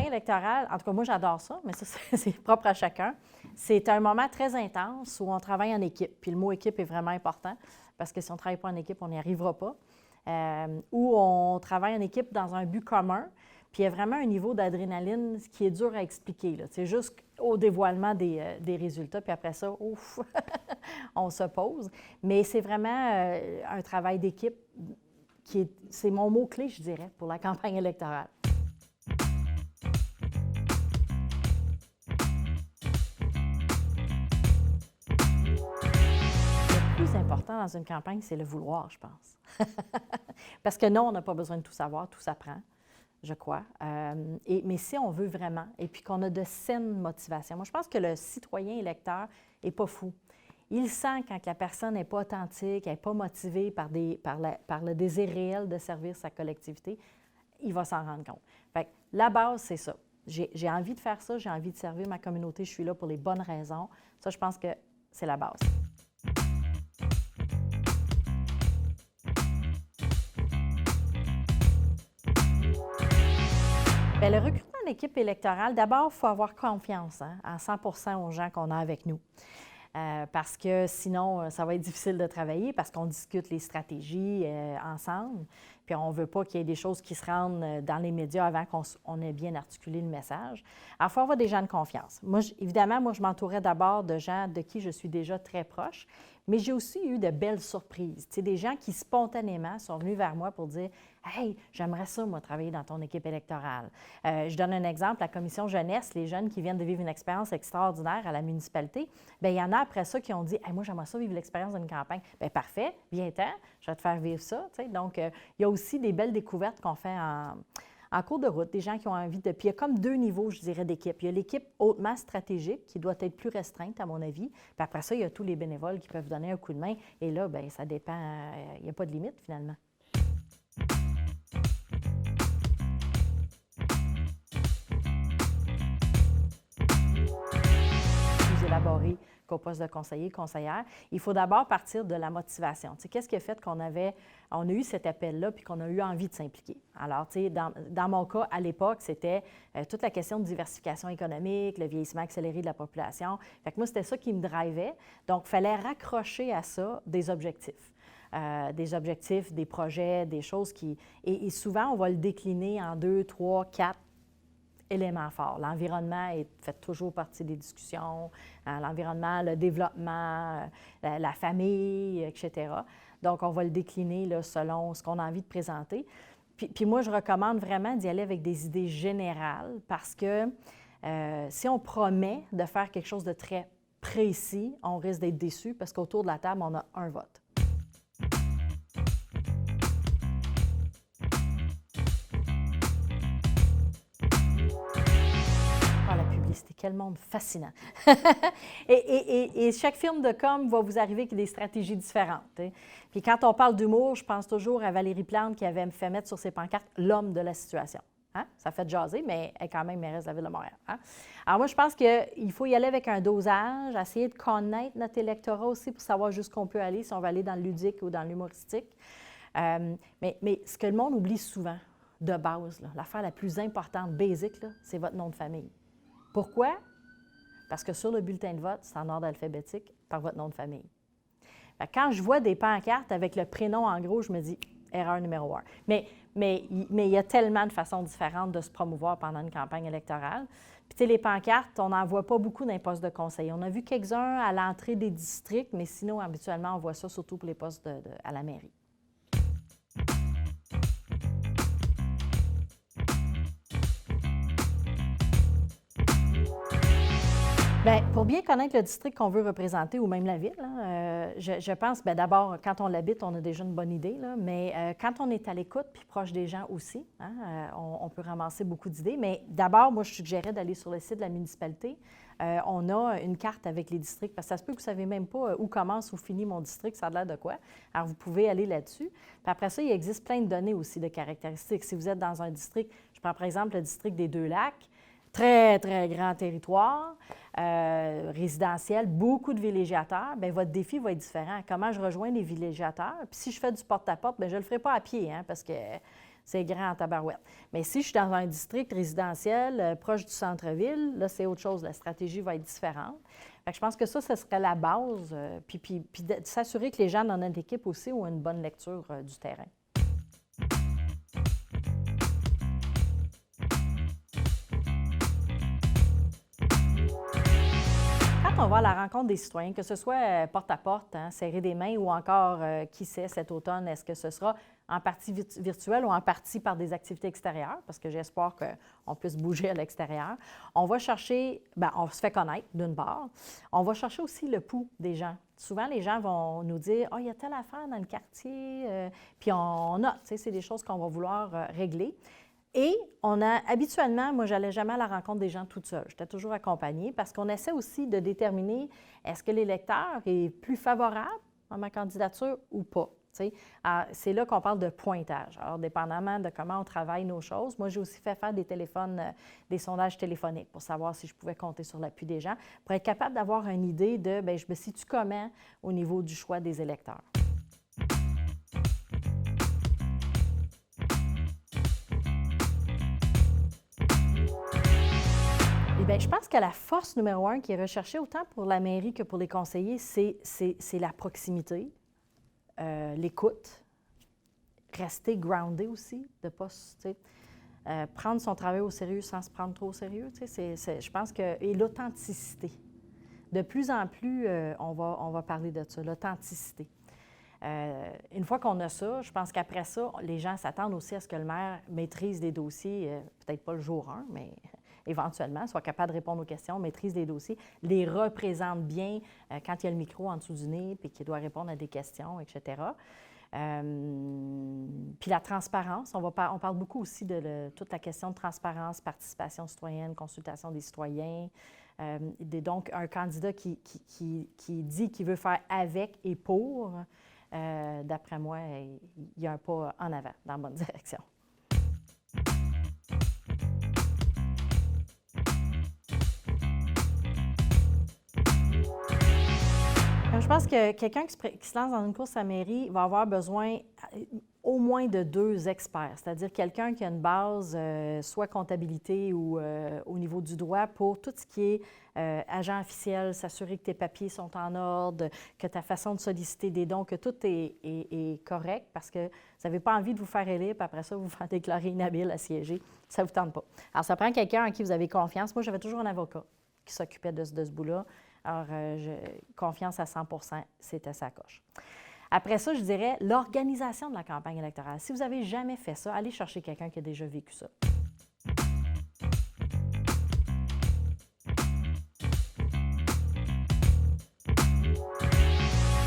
électorale, en tout cas, moi, j'adore ça, mais ça, c'est propre à chacun. C'est un moment très intense où on travaille en équipe. Puis le mot équipe est vraiment important parce que si on ne travaille pas en équipe, on n'y arrivera pas. Où on travaille en équipe dans un but commun. Puis il y a vraiment un niveau d'adrénaline qui est dur à expliquer. C'est jusqu'au dévoilement des résultats. Puis après ça, ouf, on se pose. Mais c'est vraiment un travail d'équipe c'est mon mot-clé, je dirais, pour la campagne électorale. Le plus important dans une campagne, c'est le vouloir, je pense. Parce que non, on n'a pas besoin de tout savoir, tout s'apprend, je crois. Mais si on veut vraiment, et puis qu'on a de saines motivations, moi, je pense que le citoyen électeur n'est pas fou. Il sent quand la personne n'est pas authentique, elle n'est pas motivée par le désir réel de servir sa collectivité, il va s'en rendre compte. Fait que la base, c'est ça. J'ai envie de faire ça, j'ai envie de servir ma communauté, je suis là pour les bonnes raisons. Ça, je pense que c'est la base. Bien, le recrutement d'équipe électorale, d'abord, il faut avoir confiance à 100 aux gens qu'on a avec nous. Parce que sinon, ça va être difficile de travailler parce qu'on discute les stratégies ensemble. Puis on ne veut pas qu'il y ait des choses qui se rendent dans les médias avant qu'on ait bien articulé le message. Alors, il faut avoir des gens de confiance. Évidemment, je m'entourais d'abord de gens de qui je suis déjà très proche, mais j'ai aussi eu de belles surprises. Tu sais, des gens qui spontanément sont venus vers moi pour dire « Hey, j'aimerais ça, moi, travailler dans ton équipe électorale. » Je donne un exemple, la commission jeunesse, les jeunes qui viennent de vivre une expérience extraordinaire à la municipalité, bien, il y en a après ça qui ont dit « Hey, moi, j'aimerais ça vivre l'expérience d'une campagne. » Bien, parfait, viens-t'en, je vais te faire vivre ça. Tu sais. Donc, il y a aussi des belles découvertes qu'on fait en cours de route, des gens qui ont envie de... Puis il y a comme deux niveaux, je dirais, d'équipe. Il y a l'équipe hautement stratégique qui doit être plus restreinte, à mon avis. Puis après ça, il y a tous les bénévoles qui peuvent donner un coup de main. Et là, bien, ça dépend. Il n'y a pas de limite, finalement. Plus élaboré qu'au poste de conseiller, conseillère. Il faut d'abord partir de la motivation. Tu sais, qu'est-ce qui a fait qu'on a eu cet appel-là puis qu'on a eu envie de s'impliquer? Alors, tu sais, dans mon cas, à l'époque, c'était toute la question de diversification économique, le vieillissement accéléré de la population. Fait que moi, c'était ça qui me drivait. Donc, il fallait raccrocher à ça des objectifs. Des projets, des choses qui... Et souvent, on va le décliner en 2, 3, 4 éléments forts. L'environnement fait toujours partie des discussions, l'environnement, le développement, la famille, etc. Donc, on va le décliner là, selon ce qu'on a envie de présenter. Puis moi, je recommande vraiment d'y aller avec des idées générales parce que si on promet de faire quelque chose de très précis, on risque d'être déçu parce qu'autour de la table, on a un vote. C'était quel monde fascinant. et chaque film de com va vous arriver avec des stratégies différentes. Hein. Puis quand on parle d'humour, je pense toujours à Valérie Plante qui avait fait mettre sur ses pancartes « l'homme de la situation hein? ». Ça fait jaser, mais elle est quand même mairesse de la Ville de Montréal. Hein? Alors moi, je pense qu'il faut y aller avec un dosage, essayer de connaître notre électorat aussi pour savoir jusqu'où on peut aller, si on va aller dans le ludique ou dans l'humoristique. Mais ce que le monde oublie souvent, de base, l'affaire la plus importante, basique, c'est votre nom de famille. Pourquoi? Parce que sur le bulletin de vote, c'est en ordre alphabétique par votre nom de famille. Quand je vois des pancartes avec le prénom en gros, je me dis « erreur numéro 1 ». Mais il y a tellement de façons différentes de se promouvoir pendant une campagne électorale. Puis, tu sais, les pancartes, on n'en voit pas beaucoup dans les postes de conseil. On a vu quelques-uns à l'entrée des districts, mais sinon, habituellement, on voit ça surtout pour les postes à la mairie. Bien, pour bien connaître le district qu'on veut représenter ou même la ville, je pense, bien, d'abord, quand on l'habite, on a déjà une bonne idée, mais quand on est à l'écoute puis proche des gens aussi, hein, on peut ramasser beaucoup d'idées. Mais d'abord, moi, je suggérais d'aller sur le site de la municipalité. On a une carte avec les districts, parce que ça se peut que vous ne savez même pas où commence ou finit mon district, ça a l'air de quoi. Alors, vous pouvez aller là-dessus. Puis après ça, il existe plein de données aussi de caractéristiques. Si vous êtes dans un district, je prends par exemple le district des Deux-Lacs, très, très grand territoire, résidentiel, beaucoup de villégiateurs, bien, votre défi va être différent. Comment je rejoins les villégiateurs? Puis si je fais du porte-à-porte, bien, je ne le ferai pas à pied, hein, parce que c'est grand en tabarouette. Mais si je suis dans un district résidentiel proche du centre-ville, là, c'est autre chose. La stratégie va être différente. Fait que je pense que ça serait la base. Puis de s'assurer que les gens dans notre équipe aussi ont une bonne lecture du terrain. Quand on va à la rencontre des citoyens, que ce soit porte-à-porte, serrer des mains ou encore, qui sait, cet automne, est-ce que ce sera en partie virtuel ou en partie par des activités extérieures, parce que j'ai espoir qu'on puisse bouger à l'extérieur. On va chercher, bien, on se fait connaître d'une part. On va chercher aussi le pouls des gens. Souvent, les gens vont nous dire « Ah, il y a telle affaire dans le quartier puis on note, tu sais, c'est des choses qu'on va vouloir régler. Et on a habituellement, moi, je n'allais jamais à la rencontre des gens toute seule. J'étais toujours accompagnée parce qu'on essaie aussi de déterminer est-ce que l'électeur est plus favorable à ma candidature ou pas. C'est là qu'on parle de pointage. Alors, dépendamment de comment on travaille nos choses, moi, j'ai aussi fait faire des sondages téléphoniques pour savoir si je pouvais compter sur l'appui des gens, pour être capable d'avoir une idée de, bien, je me situe comment au niveau du choix des électeurs. Bien, je pense que la force numéro 1 qui est recherchée autant pour la mairie que pour les conseillers, c'est la proximité, l'écoute, rester groundé aussi, de ne pas, prendre son travail au sérieux sans se prendre trop au sérieux. Je pense que, et l'authenticité. De plus en plus, on va parler de ça, l'authenticité. Une fois qu'on a ça, je pense qu'après ça, les gens s'attendent aussi à ce que le maire maîtrise des dossiers, peut-être pas le jour 1, mais éventuellement, soit capable de répondre aux questions, maîtrise des dossiers, les représente bien quand il y a le micro en dessous du nez puis qu'il doit répondre à des questions, etc. Puis la transparence, on parle beaucoup aussi de toute la question de transparence, participation citoyenne, consultation des citoyens. Donc, un candidat qui dit qu'il veut faire avec et pour, d'après moi, il y a un pas en avant dans la bonne direction. Je pense que quelqu'un qui se lance dans une course à mairie va avoir besoin au moins de 2 experts, c'est-à-dire quelqu'un qui a une base, soit comptabilité ou au niveau du droit, pour tout ce qui est agent officiel, s'assurer que tes papiers sont en ordre, que ta façon de solliciter des dons, que tout est correct, parce que vous n'avez pas envie de vous faire élire, puis après ça, vous faire déclarer inhabile à siéger. Ça ne vous tente pas. Alors, ça prend quelqu'un en qui vous avez confiance. Moi, j'avais toujours un avocat qui s'occupait de ce bout-là. Alors, confiance à 100 %, c'était sa coche. Après ça, je dirais l'organisation de la campagne électorale. Si vous n'avez jamais fait ça, allez chercher quelqu'un qui a déjà vécu ça.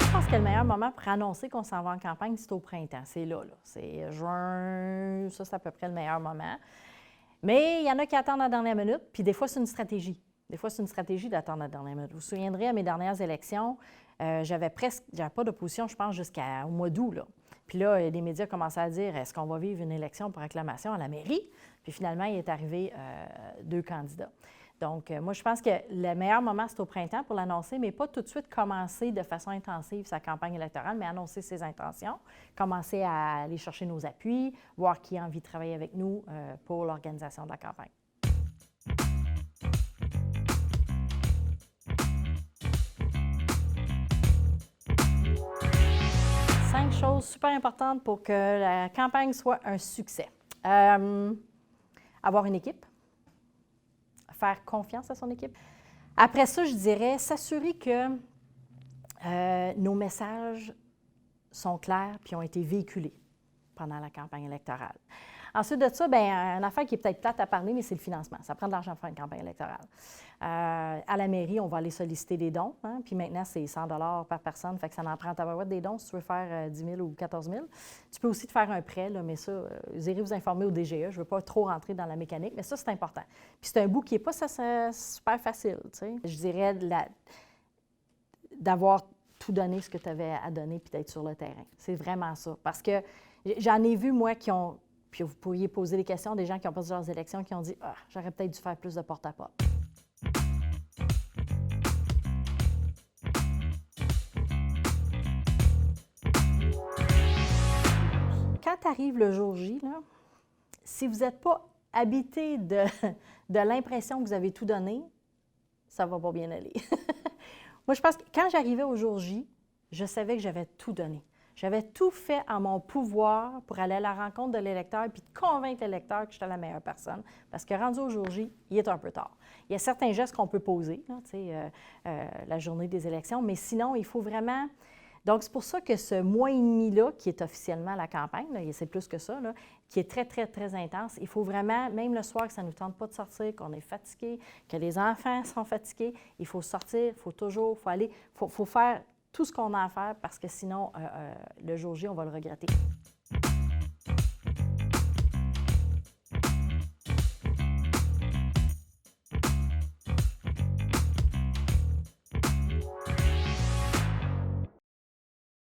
Je pense que le meilleur moment pour annoncer qu'on s'en va en campagne, c'est au printemps. C'est là. C'est juin, ça, c'est à peu près le meilleur moment. Mais il y en a qui attendent à la dernière minute, puis des fois, c'est une stratégie. Des fois, c'est une stratégie d'attendre à la dernière minute. Vous vous souviendrez, à mes dernières élections, j'avais pas d'opposition, je pense, jusqu'au mois d'août. Puis là, les médias commençaient à dire, est-ce qu'on va vivre une élection pour acclamation à la mairie? Puis finalement, il est arrivé 2 candidats. Donc, moi, je pense que le meilleur moment, c'est au printemps pour l'annoncer, mais pas tout de suite commencer de façon intensive sa campagne électorale, mais annoncer ses intentions, commencer à aller chercher nos appuis, voir qui a envie de travailler avec nous pour l'organisation de la campagne. Cinq choses super importantes pour que la campagne soit un succès. Avoir une équipe, faire confiance à son équipe. Après ça, je dirais s'assurer que nos messages sont clairs puis ont été véhiculés pendant la campagne électorale. Ensuite de ça, bien, une affaire qui est peut-être plate à parler, mais c'est le financement. Ça prend de l'argent pour faire une campagne électorale. À la mairie, on va aller solliciter des dons, puis maintenant, c'est 100 $ par personne, fait que ça en prend ta barouette des dons si tu veux faire 10 000 ou 14 000. Tu peux aussi te faire un prêt, là, mais ça, vous irez vous informer au DGE. Je ne veux pas trop rentrer dans la mécanique, mais ça, c'est important. Puis c'est un bout qui n'est pas super facile, tu sais. Je dirais d'avoir tout donné ce que tu avais à donner puis d'être sur le terrain. C'est vraiment ça. Parce que j'en ai vu, moi, qui ont... Puis vous pourriez poser des questions des gens qui ont passé leurs élections qui ont dit « Ah, j'aurais peut-être dû faire plus de porte-à-porte. » Quand arrive le jour J, là, si vous n'êtes pas habité de l'impression que vous avez tout donné, ça ne va pas bien aller. Moi, je pense que quand j'arrivais au jour J, je savais que j'avais tout donné. J'avais tout fait en mon pouvoir pour aller à la rencontre de l'électeur puis de convaincre l'électeur que j'étais la meilleure personne. Parce que rendu au jour J, il est un peu tard. Il y a certains gestes qu'on peut poser, là, la journée des élections, mais sinon, il faut vraiment... Donc, c'est pour ça que ce mois et demi-là, qui est officiellement la campagne, là, et c'est plus que ça, là, qui est très, très, très intense, il faut vraiment, même le soir que ça ne nous tente pas de sortir, qu'on est fatigué, que les enfants sont fatigués, il faut sortir, il faut toujours, il faut aller, il faut faire tout ce qu'on a à faire parce que sinon, le jour J, on va le regretter.